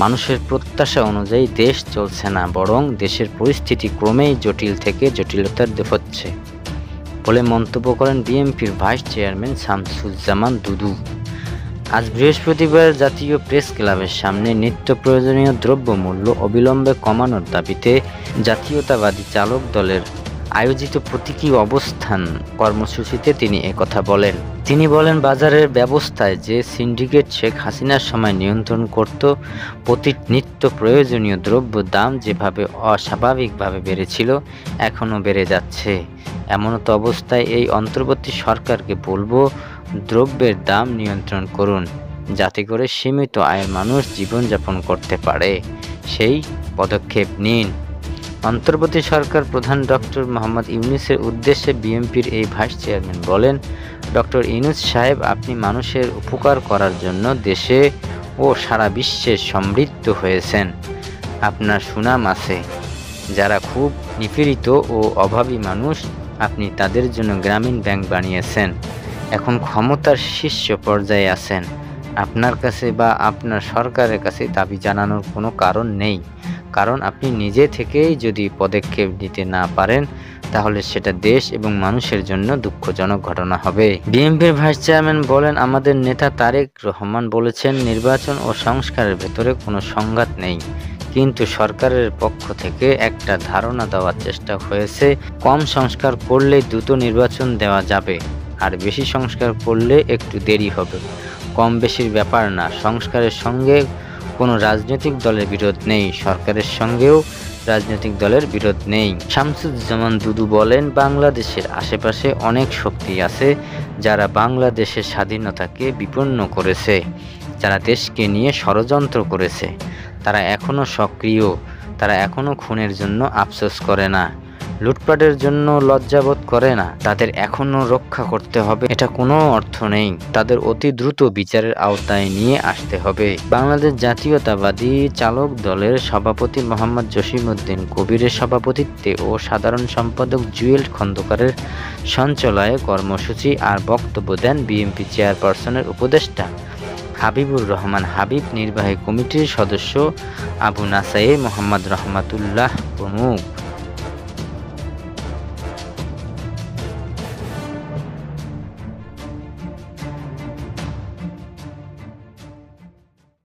মানুষের প্রত্যাশা অনুযায়ী দেশ চলছে না, বরং দেশের পরিস্থিতি ক্রমেই জটিল থেকে জটিলতর হচ্ছে বলে মন্তব্য করেন বিএনপির ভাইস চেয়ারম্যান শামসুজ্জামান দুদু। আজ বৃহস্পতিবার জাতীয় প্রেস ক্লাবের সামনে নিত্য প্রয়োজনীয় দ্রব্যমূল্য অবিলম্বে কমানোর দাবিতে জাতীয়তাবাদী চালক দলের আয়োজিত প্রতীকী অবস্থান কর্মসূচিতে তিনি একথা বলেন। তিনি বলেন, বাজারের ব্যবস্থায় যে সিন্ডিকেট শেখ হাসিনার সময় নিয়ন্ত্রণ করত, প্রতি নিত্য প্রয়োজনীয় দ্রব্য দাম যেভাবে অস্বাভাবিকভাবে বেড়েছিল, এখনও বেড়ে যাচ্ছে। এমনত অবস্থায় এই অন্তর্বর্তী সরকারকে বলবো, দ্রব্যের দাম নিয়ন্ত্রণ করুন, যাতে করে সীমিত আয়ের মানুষ জীবনযাপন করতে পারে, সেই পদক্ষেপ নিন। অন্তর্বর্তী সরকার প্রধান ডক্টর মোহাম্মদ ইউনূসের উদ্দেশ্যে বিএনপির এই ভাইস চেয়ারম্যান বলেন, ডক্টর ইউনূস সাহেব, আপনি মানুষের উপকার করার জন্য দেশে ও সারা বিশ্বে সমৃদ্ধ হয়েছেন। আপনার সুনাম আছে। যারা খুব নিপীড়িত ও অভাবী মানুষ, আপনি তাদের জন্য গ্রামীণ ব্যাংক বানিয়েছেন। এখন ক্ষমতার শীর্ষ পর্যায়ে আছেন। আপনার কাছে বা আপনার সরকারের কাছে দাবি জানানোর কোনো কারণ নেই, কারণ আপনি নিজে থেকেই যদি পদক্ষেপ নিতে না পারেন, তাহলে সেটা দেশ এবং মানুষের জন্য দুঃখজনক ঘটনা হবে। বিএনপির ভাইস চেয়ারম্যান বলেন, আমাদের নেতা তারেক রহমান বলেছেন, নির্বাচন ও সংস্কারের ভেতরে কোনো সংঘাত নেই, কিন্তু সরকারের পক্ষ থেকে একটা ধারণা দেওয়ার চেষ্টা হয়েছে, কম সংস্কার করলে দ্রুত নির্বাচন দেওয়া যাবে, আর বেশি সংস্কার করলে একটু দেরি হবে। কম বেশির ব্যাপার না, সংস্কারের সঙ্গে কোনো রাজনৈতিক দলের বিরোধ নেই, সরকারের সঙ্গেও রাজনৈতিক দলের বিরোধ নেই। শামসুজ্জামান দুদু বলেন, বাংলাদেশের আশেপাশে অনেক শক্তি আছে যারা বাংলাদেশের স্বাধীনতাকে বিপন্ন করেছে, যারা দেশকে নিয়ে ষড়যন্ত্র করেছে। তারা এখনও সক্রিয়, তারা এখনও খুনের জন্য আফসোস করে না, লুটপাটের জন্য লজ্জাবোধ করে না। তাদের এখনও রক্ষা করতে হবে, এটা কোনো অর্থ নেই। তাদের অতি দ্রুত বিচারের আওতায় নিয়ে আসতে হবে। বাংলাদেশ জাতীয়তাবাদী চালক দলের সভাপতি মোহাম্মদ জসিমউদ্দিন কবিরের সভাপতিত্বে ও সাধারণ সম্পাদক জুয়েল খন্দকারের সঞ্চালনায় কর্মসূচি আর বক্তব্য দেন বিএনপি চেয়ারপারসনের উপদেষ্টা হাবিবুর রহমান হাবিব, নির্বাহী কমিটির সদস্য আবু নাসাইর, মোহাম্মদ রহমাতুল্লাহ প্রমুখ।